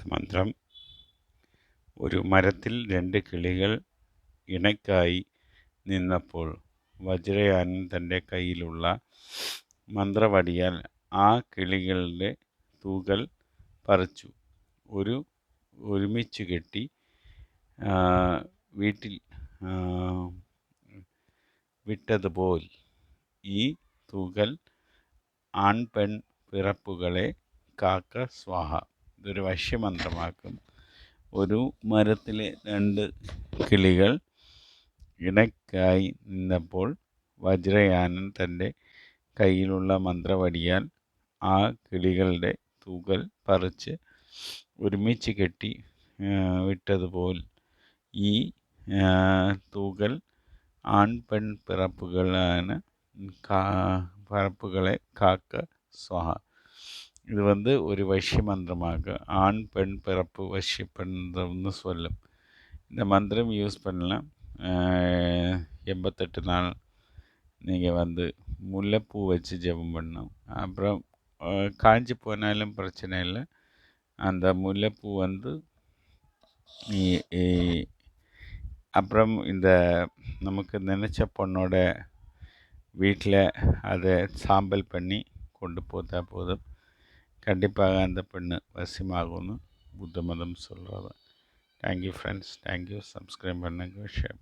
അടുത്ത മന്ത്രം. ഒരു മരത്തിൽ 2 കിളികൾ ഇണയ്ക്കായി നിന്നപ്പോൾ വജ്രയാനൻ തൻ്റെ കയ്യിലുള്ള മന്ത്രവടിയാൽ ആ കിളികളുടെ തൂകൽ പറിച്ചു ഒരുമിച്ച് കെട്ടി വീട്ടിൽ വിട്ടതുപോൽ ഈ തൂകൽ ആൺ പെൺ പിറപ്പുകളെ കാക്ക സ്വാഹ. ഇതൊരു വശ്യമന്ത്രമാക്കും. ഒരു മരത്തിലെ 2 കിളികൾ ഇണയ്ക്കായി നിന്നപ്പോൾ വജ്രയാനൻ തൻ്റെ കയ്യിലുള്ള മന്ത്രവടിയാൽ ആ കിളികളുടെ തൂകൽ പറിച്ച് ഒരുമിച്ച് കെട്ടി വിട്ടതുപോൽ ഈ തൂകൽ ആൺ പെൺ പിറപ്പുകളെ കാക്ക സ്വാഹ. இது ஒரு வஷ்ய மந்திரமாக ஆண் பெண் பிறப்பு வஷ்யப்படுறதுன்னு சொல்லும். இந்த மந்திரம் யூஸ் பண்ணலாம். 88 நாள் நீங்கள் முல்லைப்பூ வச்சு ஜெபம் பண்ணணும். அப்புறம் காஞ்சி போனாலும் பிரச்சனை இல்லை. அந்த முல்லைப்பூ அப்புறம் இந்த நமக்கு நினச்ச பொண்ணோட வீட்டில் அதை சாம்பல் பண்ணி கொண்டு போட்டால் போதும். கண்டிப்பாக அந்த பெண்ணு வசியமாகும்னு புத்த மதம் சொல்கிறது. Thank you friends. தேங்க்யூ. சப்ஸ்கிரைப் பண்ணுங்கள், ஷேர்